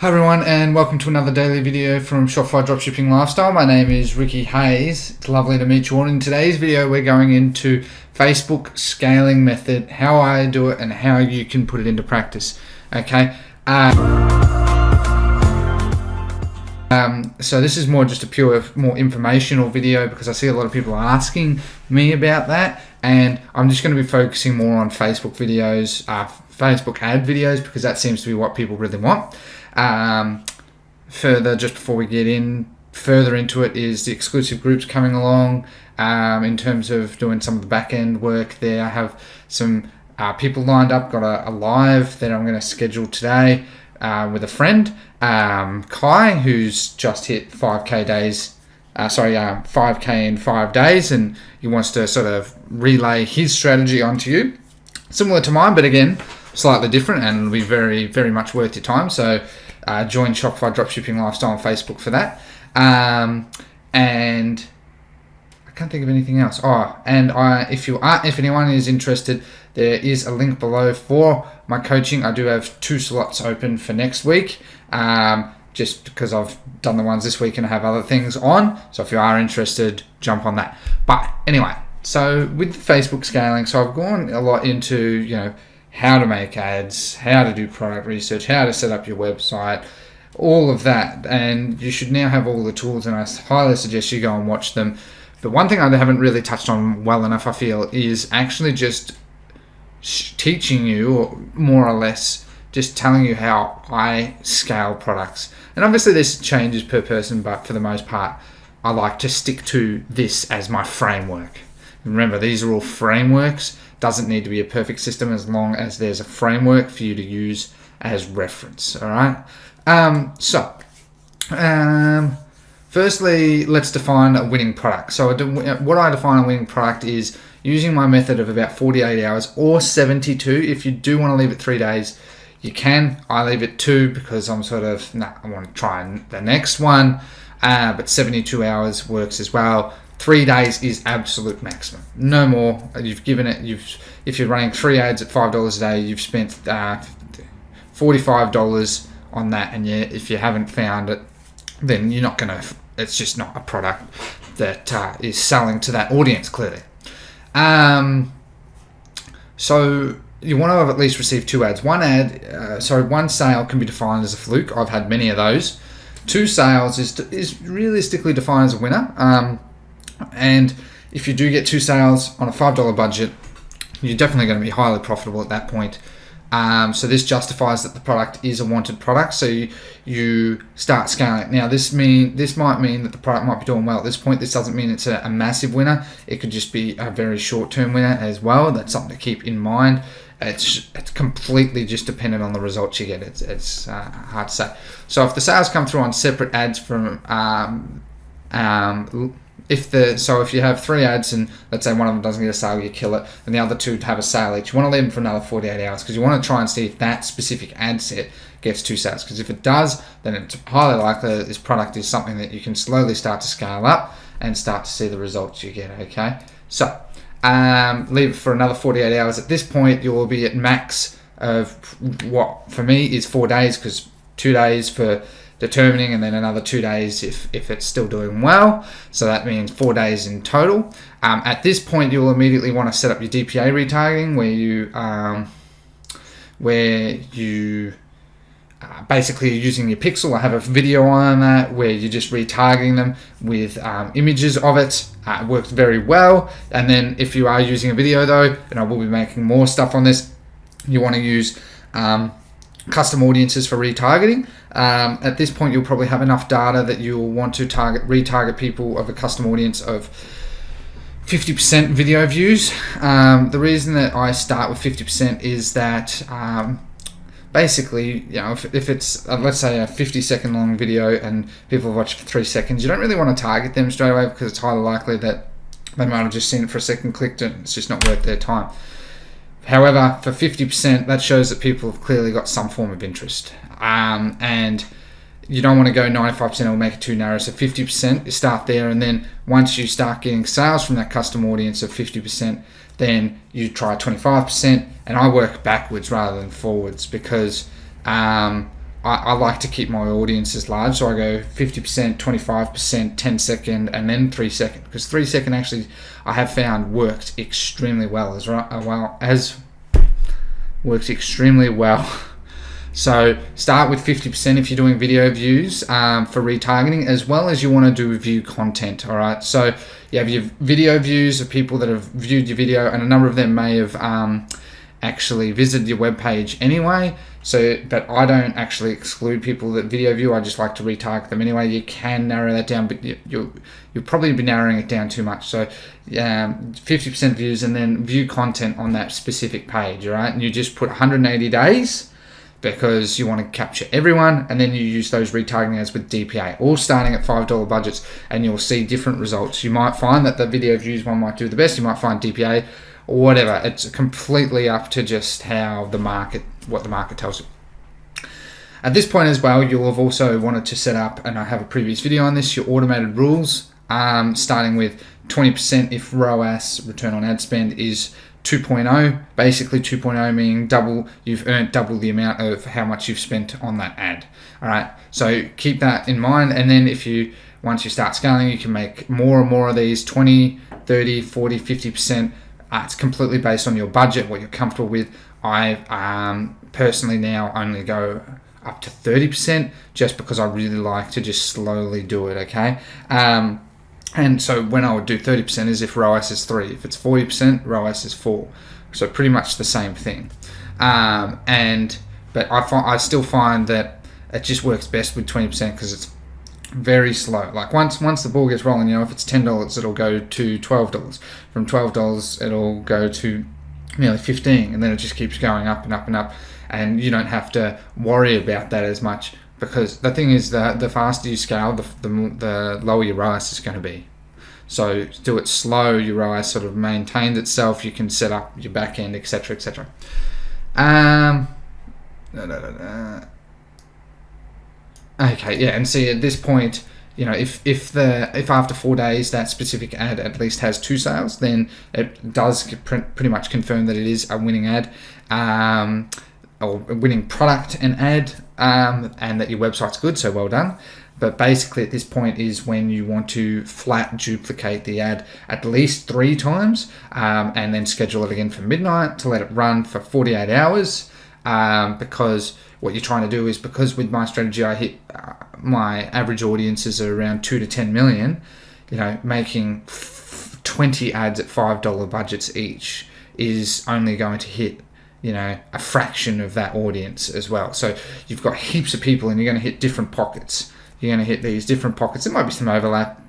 Hi everyone, and welcome to another daily video from Shopify Dropshipping Lifestyle. My name is Ricky Hayes. It's lovely to meet you all. In today's video, we're going into Facebook scaling method, how I do it and how you can put it into practice. Okay. So this is more just a more informational video because I see a lot of people asking me about that, and I'm just going to be focusing more on Facebook videos, Facebook ad videos, because that seems to be what people really want. Just before we get in further into it, is the exclusive groups coming along. In terms of doing some of the back end work there, I have some people lined up. Got a live that I'm going to schedule today with a friend, Kai, who's just hit 5k days. 5k in 5 days, and he wants to sort of relay his strategy onto you, similar to mine, but again slightly different, and it'll be very, very much worth your time. So join Shopify Dropshipping Lifestyle on Facebook for that. And I can't think of anything else. If anyone is interested, there is a link below for my coaching. I do have 2 slots open for next week, just because I've done the ones this week and I have other things on. So if you are interested, jump on that. But anyway, so with Facebook scaling, so I've gone a lot into, how to make ads, how to do product research, how to set up your website, all of that. And you should now have all the tools, and I highly suggest you go and watch them. But one thing I haven't really touched on well enough, I feel, is actually just teaching you, or more or less just telling you how I scale products. And obviously this changes per person, but for the most part, I like to stick to this as my framework. Remember, these are all frameworks. Doesn't need to be a perfect system as long as there's a framework for you to use as reference. All right. Firstly, let's define a winning product. So what I define a winning product is using my method of about 48 hours or 72. If you do want to leave it 3 days, you can. I leave it 2 because I'm I want to try the next one. But 72 hours works as well. 3 days is absolute maximum. No more. You've given it. If you're running 3 ads at $5 a day, you've spent $45 on that. And if you haven't found it, then you're not gonna. It's just not a product that is selling to that audience clearly. So you want to have at least received 2 ads. One sale can be defined as a fluke. I've had many of those. 2 sales is realistically defined as a winner. And if you do get 2 sales on a $5 budget, you're definitely going to be highly profitable at that point. So this justifies that the product is a wanted product. So you start scaling it. Now this might mean that the product might be doing well at this point. This doesn't mean it's a massive winner. It could just be a very short-term winner as well. That's something to keep in mind. It's completely just dependent on the results you get. It's hard to say. So if the sales come through on separate ads from if you have 3 ads and let's say one of them doesn't get a sale, you kill it, and the other 2 have a sale each, you want to leave them for another 48 hours because you want to try and see if that specific ad set gets 2 sales. Because if it does, then it's highly likely that this product is something that you can slowly start to scale up and start to see the results you get. Okay, so leave it for another 48 hours. At this point, you will be at max of what for me is 4 days, because 2 days for determining and then another 2 days if it's still doing well. So that means 4 days in total. At this point, you'll immediately want to set up your DPA retargeting, where you basically are using your pixel. I have a video on that where you're just retargeting them with images of it. It works very well. And then if you are using a video though, and I will be making more stuff on this, you want to use custom audiences for retargeting. At this point, you'll probably have enough data that you'll want to retarget people of a custom audience of 50% video views. The reason that I start with 50% is that basically, if it's let's say a 50-second long video and people watch for 3 seconds, you don't really want to target them straight away because it's highly likely that they might have just seen it for a second, clicked it, and it's just not worth their time. However, for 50%, that shows that people have clearly got some form of interest. And you don't want to go 95%, it'll make it too narrow. So 50%, you start there, and then once you start getting sales from that custom audience of 50%, then you try 25%. And I work backwards rather than forwards because I like to keep my audiences large, so I go 50%, 25%, 10 second, and then 3 second, because 3 second actually I have found worked extremely well works extremely well. So start with 50% if you're doing video views for retargeting, as well as you want to do view content. All right, so you have your video views of people that have viewed your video, and a number of them may have actually visited your webpage anyway. So, but I don't actually exclude people that video view. I just like to retarget them anyway. You can narrow that down, but you'll probably be narrowing it down too much. So 50% views, and then view content on that specific page. All right, and you just put 180 days, because you want to capture everyone, and then you use those retargeting ads with DPA, all starting at $5 budgets, and you'll see different results. You might find that the video views one might do the best. You might find DPA or whatever. It's completely up to just what the market tells you. At this point as well, you'll have also wanted to set up, and I have a previous video on this, your automated rules, starting with 20% if ROAS, return on ad spend, is 2.0, basically 2.0 meaning you've earned double the amount of how much you've spent on that ad. All right, so keep that in mind, and then once you start scaling, you can make more and more of these, 20, 30, 40, 50%. It's completely based on your budget, what you're comfortable with. I personally now only go up to 30%, just because I really like to just slowly do it, okay? And so when I would do 30% is if ROAS is 3. If it's 40%, ROAS is 4. So pretty much the same thing. But I still find that it just works best with 20% because it's very slow. Like once the ball gets rolling, if it's $10, it'll go to $12. From $12, it'll go to nearly 15, and then it just keeps going up and up and up. And you don't have to worry about that as much, because the thing is that the faster you scale, the lower your ROAS is going to be. So do it slow, your ROAS sort of maintains itself, you can set up your back end, etc., etc. Okay, yeah, and see at this point, if after 4 days that specific ad at least has 2 sales, then it does pretty much confirm that it is a winning ad, or a winning product and ad, and that your website's good, so well done. But basically at this point is when you want to flat duplicate the ad at least 3 times, and then schedule it again for midnight to let it run for 48 hours, because what you're trying to do is, because with my strategy I hit my average audiences are around 2 to 10 million, making 20 ads at $5 budgets each is only going to hit a fraction of that audience as well. So you've got heaps of people, and you're going to hit different pockets. You're going to hit these different pockets. There might be some overlap,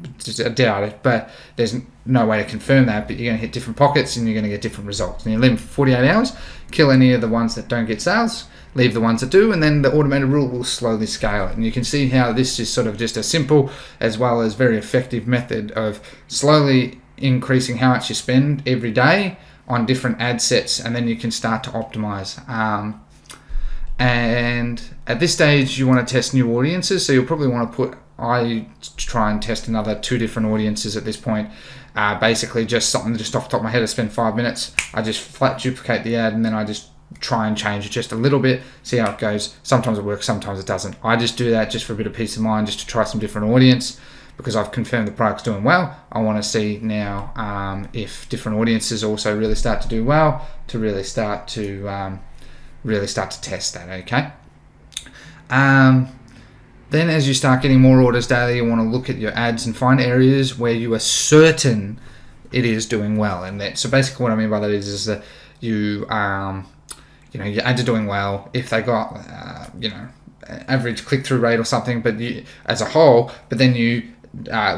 I doubt it, but there's no way to confirm that. But you're going to hit different pockets, and you're going to get different results. And you leave them for 48 hours, kill any of the ones that don't get sales, leave the ones that do, and then the automated rule will slowly scale it. And you can see how this is sort of just a simple as well as very effective method of slowly increasing how much you spend every day on different ad sets, and then you can start to optimize. And at this stage, you want to test new audiences, so you'll probably want to I try and test another 2 different audiences at this point. Basically just something just off the top of my head. I spend 5 minutes, I just flat duplicate the ad, and then I just try and change it just a little bit, see how it goes. Sometimes it works, sometimes it doesn't. I just do that just for a bit of peace of mind, just to try some different audience, because I've confirmed the product's doing well. I want to see now if different audiences also really start to do well, to really start to test that, okay? Then as you start getting more orders daily, you want to look at your ads and find areas where you are certain it is doing well. And that, so basically what I mean by that is that your ads are doing well if they got average click-through rate or something, but as a whole, but then you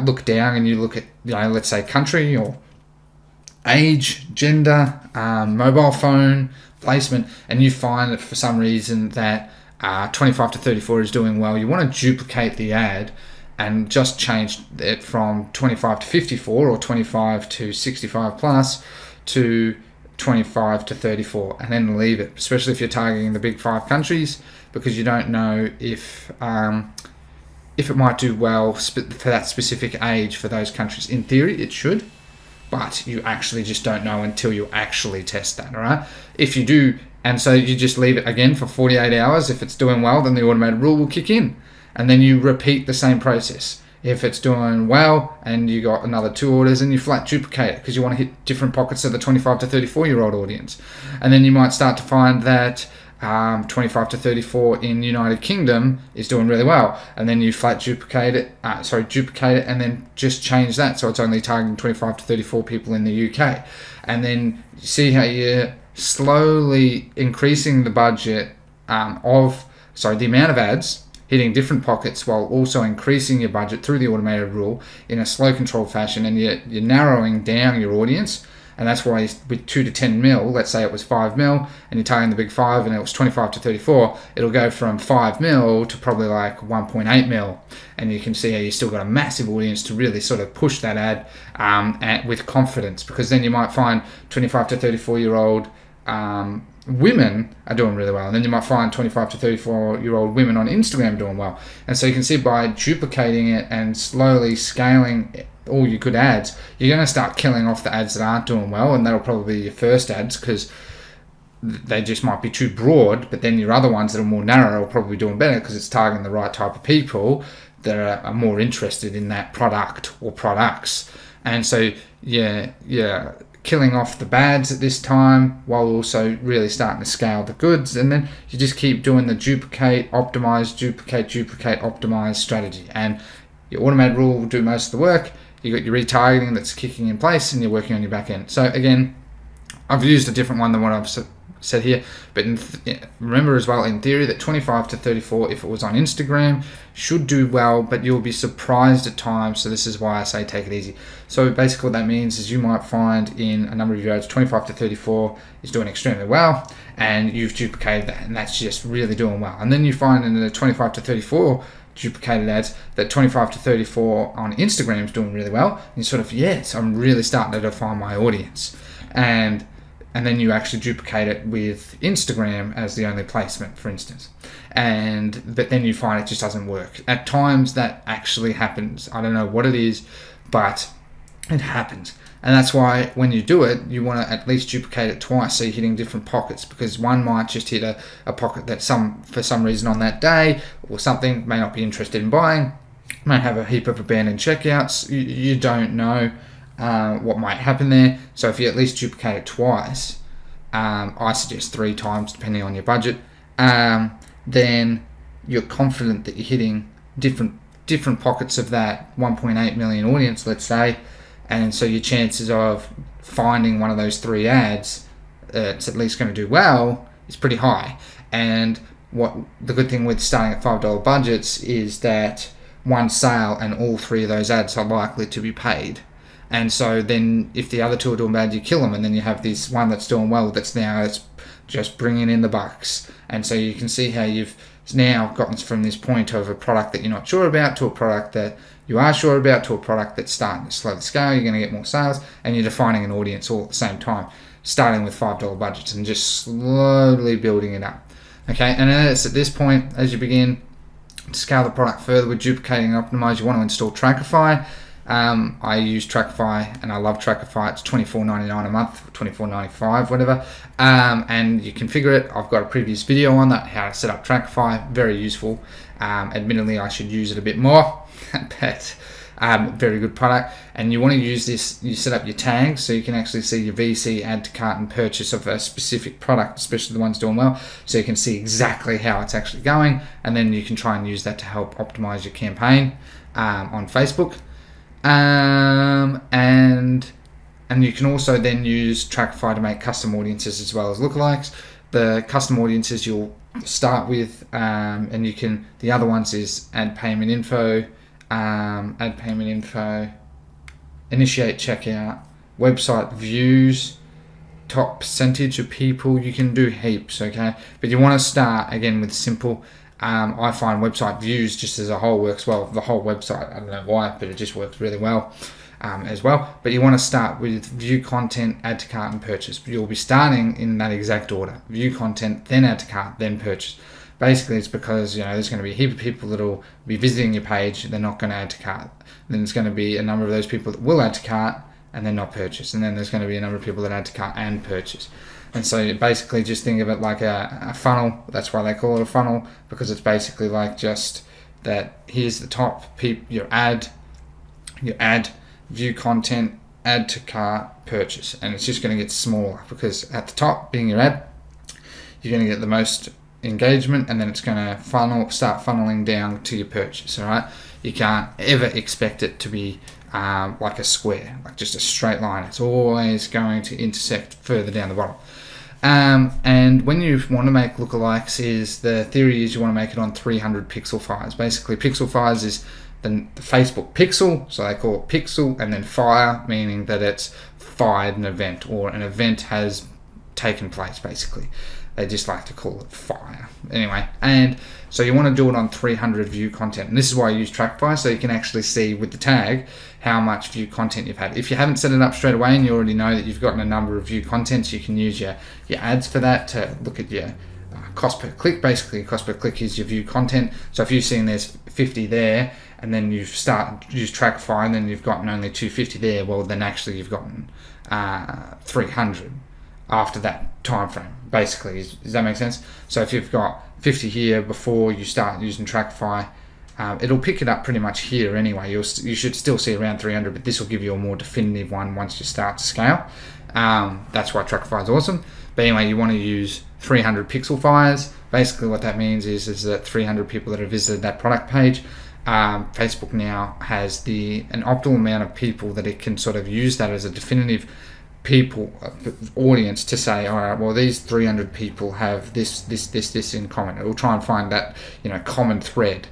look down and you look at let's say country or age, gender, mobile phone placement, and you find that for some reason that 25 to 34 is doing well. You want to duplicate the ad and just change it from 25 to 54 or 25 to 65 plus to 25 to 34, and then leave it, especially if you're targeting the big 5 countries, because you don't know if it might do well for that specific age for those countries. In theory, it should, but you actually just don't know until you actually test that, all right? If you do And so you just leave it again for 48 hours. If it's doing well, then the automated rule will kick in. And then you repeat the same process. If it's doing well and you got another 2 orders, and you flat duplicate it because you want to hit different pockets of the 25 to 34-year-old audience. And then you might start to find that 25 to 34 in United Kingdom is doing really well, and then you flat duplicate it, and then just change that so it's only targeting 25 to 34 people in the UK. And then see how you're slowly increasing the budget the amount of ads hitting different pockets while also increasing your budget through the automated rule in a slow controlled fashion, and you're narrowing down your audience. And that's why with 2 to 10 mil, let's say it was 5 mil and you're targeting the big 5 and it was 25 to 34, it'll go from 5 mil to probably like 1.8 mil. And you can see how you still got a massive audience to really sort of push that ad with confidence, because then you might find 25 to 34-year-old women are doing really well, and then you might find 25 to 34-year-old women on Instagram doing well. And so you can see by duplicating it and slowly scaling all your good ads, you're going to start killing off the ads that aren't doing well, and that'll probably be your first ads because they just might be too broad. But then your other ones that are more narrow are probably doing better because it's targeting the right type of people that are more interested in that product or products. And so yeah, killing off the bads at this time while also really starting to scale the goods. And then you just keep doing the duplicate, optimize, optimize strategy, and your automated rule will do most of the work. You got your retargeting that's kicking in place, and you're working on your back end. So again, I've used a different one than what I've said here, but remember as well, in theory, that 25 to 34, if it was on Instagram, should do well, but you'll be surprised at times. So this is why I say take it easy. So basically what that means is you might find in a number of your ads, 25 to 34 is doing extremely well, and you've duplicated that, and that's just really doing well. And then you find in the 25 to 34 duplicated ads that 25 to 34 on Instagram is doing really well, and you sort of, yes, I'm really starting to define my audience. And then you actually duplicate it with Instagram as the only placement, for instance. But then you find it just doesn't work. At times that actually happens. I don't know what it is, but it happens. And that's why when you do it, you want to at least duplicate it twice so you're hitting different pockets, because one might just hit a pocket that for some reason on that day or something may not be interested in buying, may have a heap of abandoned checkouts. You don't know what might happen there. So if you at least duplicate it twice, I suggest 3 times depending on your budget, then you're confident that you're hitting different pockets of that 1.8 million audience, let's say. And so your chances of finding one of those 3 ads that's at least going to do well is pretty high. And what the good thing with starting at $5 budgets is that one sale and all 3 of those ads are likely to be paid. And so then if the other 2 are doing bad, you kill them, and then you have this one that's doing well that's just bringing in the bucks. And so you can see how you've now gotten from this point of a product that you're not sure about to a product that you are sure about to a product that's starting to slowly scale. You're going to get more sales, and you're defining an audience all at the same time, starting with $5 budgets and just slowly building it up. Okay, and then it's at this point, as you begin to scale the product further with duplicating and optimize, you want to install Trackify. I use Trackify and I love Trackify. It's $24.99 a month, $24.95, whatever. And you configure it. I've got a previous video on that, how to set up Trackify. Very useful. Admittedly, I should use it a bit more, but very good product. And you want to use this, you set up your tags so you can actually see your VC, add to cart, and purchase of a specific product, especially the ones doing well, so you can see exactly how it's actually going. And then you can try and use that to help optimize your campaign on Facebook. And you can also then use Trackify to make custom audiences as well as lookalikes. The custom audiences you'll start with, and you can, the other ones is add payment info, initiate checkout, website views, top percentage of people. You can do heaps, okay? But you want to start again with simple. I find website views just as a whole works well. The whole website, I don't know why, but it just works really well as well. But you want to start with view content, add to cart, and purchase. You'll be starting in that exact order: view content, then add to cart, then purchase. Basically, it's because there's going to be a heap of people that'll be visiting your page. They're not going to add to cart. Then there's going to be a number of those people that will add to cart and then not purchase. And then there's going to be a number of people that add to cart and purchase. And so you basically just think of it like a funnel. That's why they call it a funnel, because it's basically like just that. Here's the top, your ad, view content, add to cart, purchase, and it's just going to get smaller, because at the top, being your ad, you're going to get the most engagement, and then it's going to start funneling down to your purchase. All right, you can't ever expect it to be like a square, like just a straight line. It's always going to intersect further down the bottom. And when you want to make lookalikes, the theory is you want to make it on 300 pixel fires. Basically, pixel fires is the Facebook pixel, so they call it pixel, and then fire, meaning that it's fired an event, or an event has taken place. Basically, they just like to call it fire. Anyway, and so you want to do it on 300 view content, and this is why I use Shopify, so you can actually see with the tag how much view content you've had. If you haven't set it up straight away and you already know that you've gotten a number of view contents, you can use your ads for that to look at your cost per click. Basically, cost per click is your view content. So if you've seen there's 50 there, and then you start use Shopify, and then you've gotten only 250 there, well then actually you've gotten 300 after that time frame. Basically, does that make sense? So if you've got 50 here before you start using Shopify, it'll pick it up pretty much here anyway. You should still see around 300, but this will give you a more definitive one once you start to scale. That's why Shopify is awesome. But anyway, you want to use 300 pixel fires. Basically what that means is that 300 people that have visited that product page, Facebook now has an optimal amount of people that it can sort of use that as a definitive audience to say, all right, well, these 300 people have this in common. It will try and find that common thread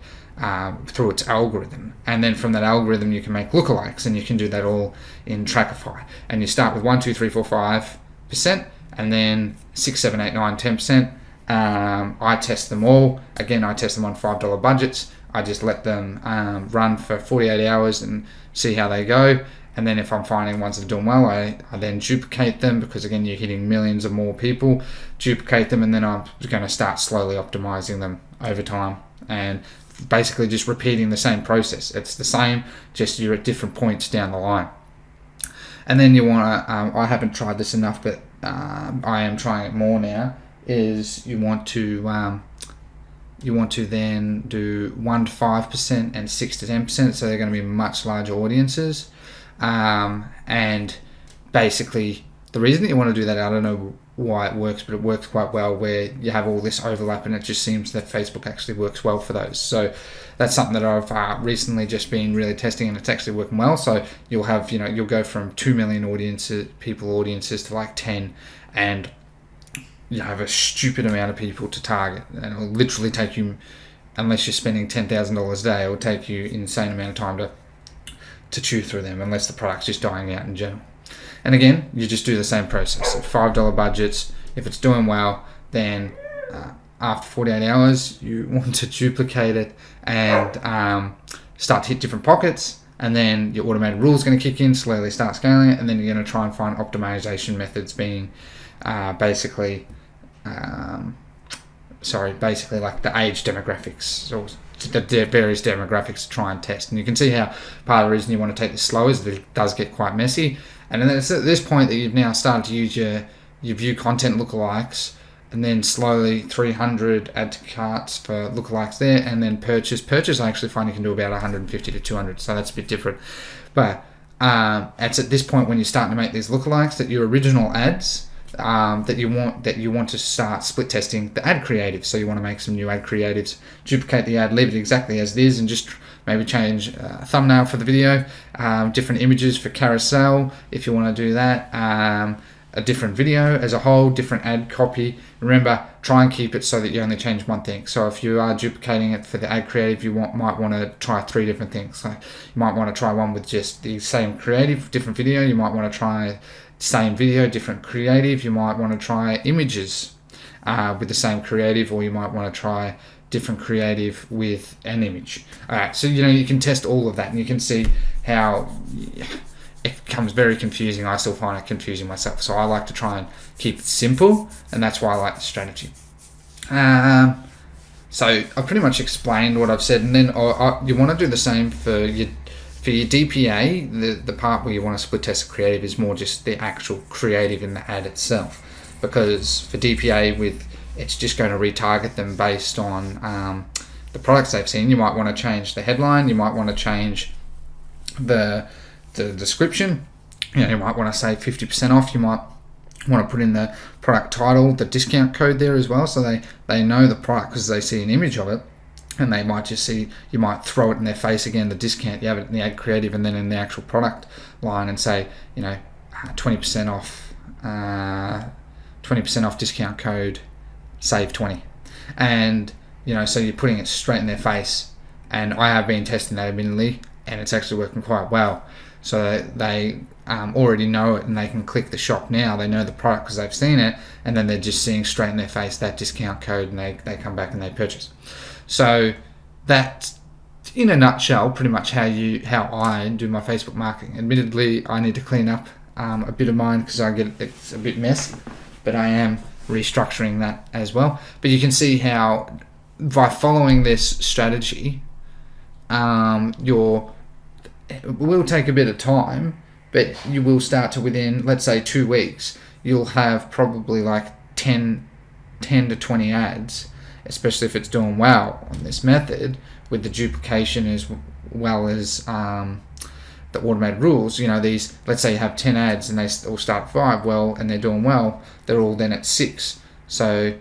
through its algorithm, and then from that algorithm you can make lookalikes, and you can do that all in Shopify. And you start with 1, 2, 3, 4, 5%, and then 6, 7, 8, 9, 10%. I test them all. Again, I test them on $5 budgets. I just let them run for 48 hours and see how they go. And then if I'm finding ones that are doing well, I then duplicate them, because again, you're hitting millions of more people, duplicate them, and then I'm going to start slowly optimizing them over time, and basically just repeating the same process. It's the same, just you're at different points down the line. And then you want to, I haven't tried this enough, but I am trying it more now, is you want to then do 1 to 5% and 6 to 10%, so they're going to be much larger audiences. And basically the reason that you want to do that, I don't know why it works, but it works quite well, where you have all this overlap, and it just seems that Facebook actually works well for those. So that's something that I've recently just been really testing, and it's actually working well. So you'll have, you'll go from 2 million audiences to like 10, and you have a stupid amount of people to target, and it'll literally take you, unless you're spending $10,000 a day, it will take you an insane amount of time to chew through them, unless the product's just dying out in general. And again, you just do the same process. At $5 budgets, if it's doing well, then after 48 hours, you want to duplicate it and start to hit different pockets. And then your automated rule is going to kick in, slowly start scaling it. And then you're going to try and find optimization methods, being basically like the age demographics, or the various demographics to try and test. And you can see how part of the reason you want to take this slow is that it does get quite messy. And then it's at this point that you've now started to use your view content lookalikes, and then slowly 300 add to carts for lookalikes there, and then purchase. I actually find you can do about 150 to 200, so that's a bit different. But it's at this point when you're starting to make these lookalikes that your original ads that you want to start split testing the ad creative. So you want to make some new ad creatives, duplicate the ad, leave it exactly as it is, and just maybe change a thumbnail for the video, different images for carousel if you want to do that, a different video as a whole, different ad copy. Remember, try and keep it so that you only change one thing. So if you are duplicating it for the ad creative, you might want to try 3 different things. Like you might want to try one with just the same creative, different video. You might want to try same video, different creative. You might want to try images with the same creative, or you might want to try different creative with an image. Alright, so you can test all of that, and you can see how it becomes very confusing. I still find it confusing myself, so I like to try and keep it simple, and that's why I like the strategy. So I pretty much explained what I've said, and then you want to do the same for your DPA. The part where you want to split test the creative is more just the actual creative in the ad itself. because for DPA, it's just going to retarget them based on the products they've seen. You might want to change the headline, you might want to change the description, you might want to say 50% off, you might want to put in the product title, the discount code there as well, so they know the product because they see an image of it, and they might just see, you might throw it in their face again, the discount, you have it in the ad creative and then in the actual product line and say, 20% off, 20% off discount code, save 20. And, so you're putting it straight in their face. And I have been testing that admittedly, and it's actually working quite well. So they already know it, and they can click the shop now. They know the product because they've seen it, and then they're just seeing straight in their face that discount code, and they come back and they purchase. So that's, in a nutshell, pretty much how I do my Facebook marketing. Admittedly, I need to clean up a bit of mine because it's a bit messy, but I am restructuring that as well. But you can see how by following this strategy, it will take a bit of time, but you will start to, within, let's say, 2 weeks, you'll have probably like 10 to 20 ads, especially if it's doing well on this method with the duplication as well as the automated rules. These, let's say you have 10 ads and they all start at 5, and they're doing well, they're all then at 6. So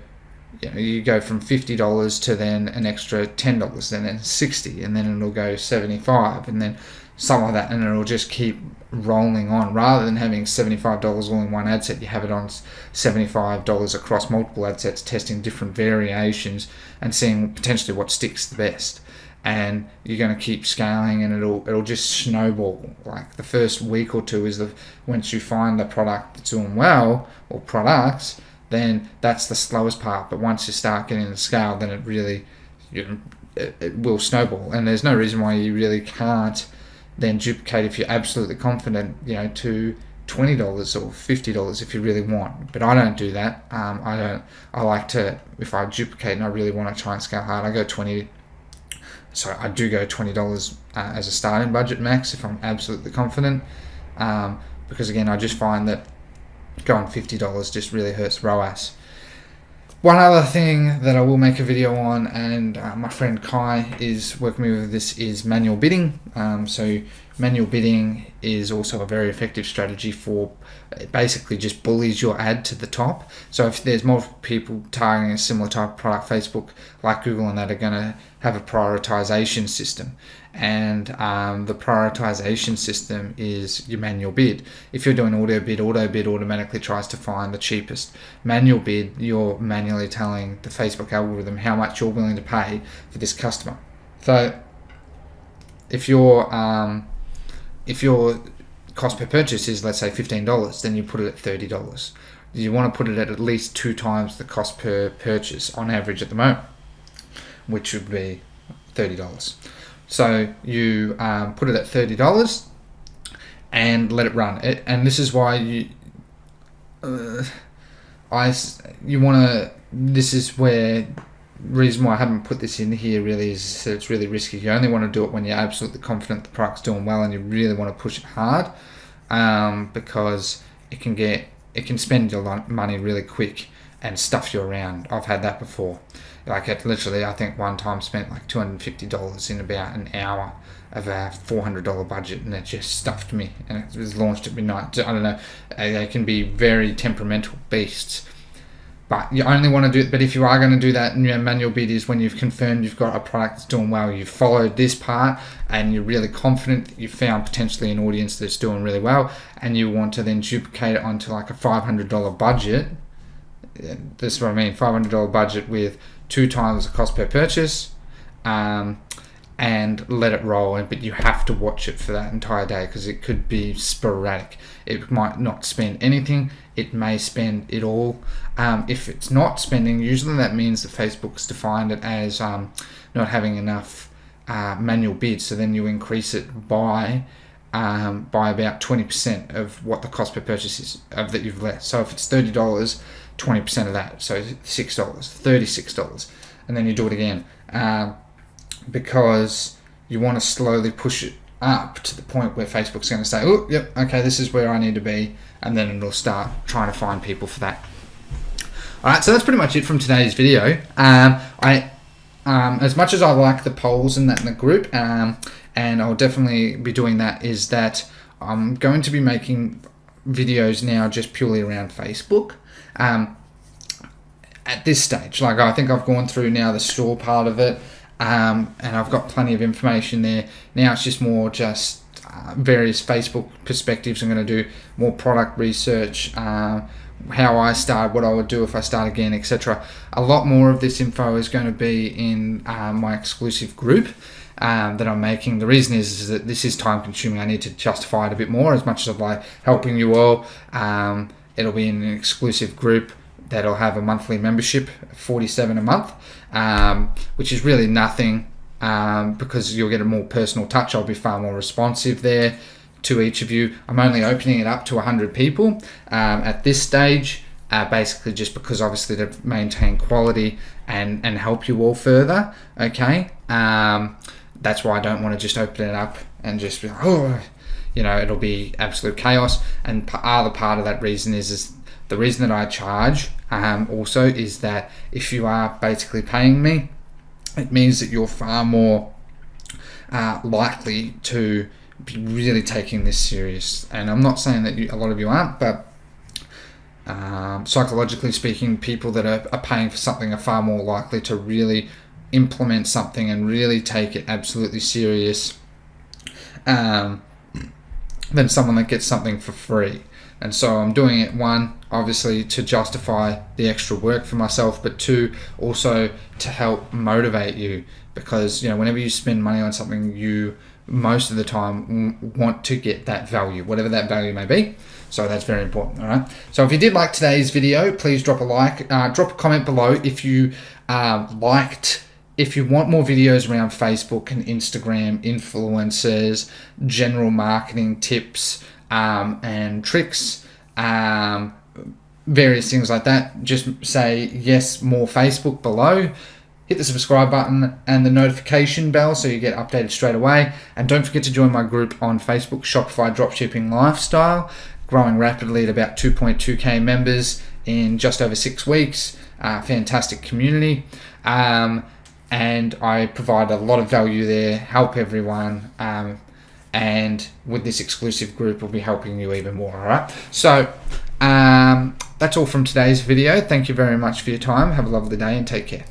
you go from $50 to then an extra $10, then $60, and then it'll go $75, and then something like that, and it'll just keep rolling on. Rather than having $75 all in one ad set, you have it on $75 across multiple ad sets, testing different variations and seeing potentially what sticks the best. And you're going to keep scaling, and it'll just snowball. Like the first week or two is once you find the product that's doing well, or products, then that's the slowest part. But once you start getting the scale, then it really it will snowball. And there's no reason why you really can't then duplicate if you're absolutely confident, to $20 or $50 if you really want. But I don't do that. I like to, if I duplicate and I really want to try and scale hard, I do go $20 as a starting budget max if I'm absolutely confident. Because again, I just find that going $50 just really hurts ROAS. One other thing that I will make a video on, and my friend Kai is working me with this, is manual bidding. So manual bidding is also a very effective strategy for, basically just bullies your ad to the top. So if there's multiple people targeting a similar type of product, Facebook, like Google and that, are going to have a prioritization system. And the prioritization system is your manual bid. If you're doing auto bid automatically tries to find the cheapest. Manual bid, you're manually telling the Facebook algorithm how much you're willing to pay for this customer. So if your cost per purchase is, let's say, $15, then you put it at $30. You want to put it at least 2 times the cost per purchase on average at the moment, which would be $30. So you put it at $30 and let it run. And this is why this is where reason why I haven't put this in here really is that it's really risky. You only want to do it when you're absolutely confident the product's doing well and you really want to push it hard, because it can spend your money really quick and stuff you around. I've had that before. Like it literally, I think one time spent like $250 in about an hour of a $400 budget, and it just stuffed me. And it was launched at midnight. I don't know. They can be very temperamental beasts. But you only want to do it. But if you are going to do that, manual bid is when you've confirmed you've got a product that's doing well. You've followed this part, and you're really confident that you've found potentially an audience that's doing really well, and you want to then duplicate it onto like a $500 budget. This is what I mean, $500 budget with 2 times the cost per purchase, and let it roll. But you have to watch it for that entire day because it could be sporadic. It might not spend anything. It may spend it all. If it's not spending, usually that means that Facebook's defined it as not having enough manual bids. So then you increase it by about 20% of what the cost per purchase is that you've let. So if it's $30, 20% of that, so $6, $36, and then you do it again, because you want to slowly push it up to the point where Facebook's going to say, oh, yep, okay, this is where I need to be, and then it'll start trying to find people for that. Alright, so that's pretty much it from today's video. As much as I like the polls and that in the group, and I'll definitely be doing that, is that I'm going to be making videos now just purely around Facebook. At this stage, like, I think I've gone through now the store part of it, and I've got plenty of information there. Now it's just more various Facebook perspectives. I'm going to do more product research, how I started, what I would do if I start again, etc. A lot more of this info is going to be in my exclusive group that I'm making. The reason is that this is time consuming. I need to justify it a bit more. As much as I like helping you all, it'll be in an exclusive group that'll have a monthly membership, $47 a month, which is really nothing, because you'll get a more personal touch. I'll be far more responsive there to each of you. I'm only opening it up to 100 people at this stage, basically just because obviously to maintain quality and help you all further, okay? That's why I don't want to just open it up and just be like, it'll be absolute chaos. And other part of that reason is the reason that I charge also is that if you are basically paying me, it means that you're far more likely to be really taking this serious. And I'm not saying that a lot of you aren't, but psychologically speaking, people that are paying for something are far more likely to really implement something and really take it absolutely serious than someone that gets something for free. And so I'm doing it, one, obviously to justify the extra work for myself, but two, also to help motivate you, because whenever you spend money on something, you most of the time want to get that value, whatever that value may be. So that's very important. All right, so if you did like today's video, please drop a like, drop a comment below if you if you want more videos around Facebook and Instagram, influencers, general marketing tips, and tricks, various things like that, just say yes, more Facebook below. Hit the subscribe button and the notification bell so you get updated straight away. And don't forget to join my group on Facebook, Shopify Dropshipping Lifestyle, growing rapidly at about 2.2k members in just over 6 weeks. Fantastic community. And I provide a lot of value there, help everyone. And with this exclusive group, we'll be helping you even more. All right. So that's all from today's video. Thank you very much for your time. Have a lovely day and take care.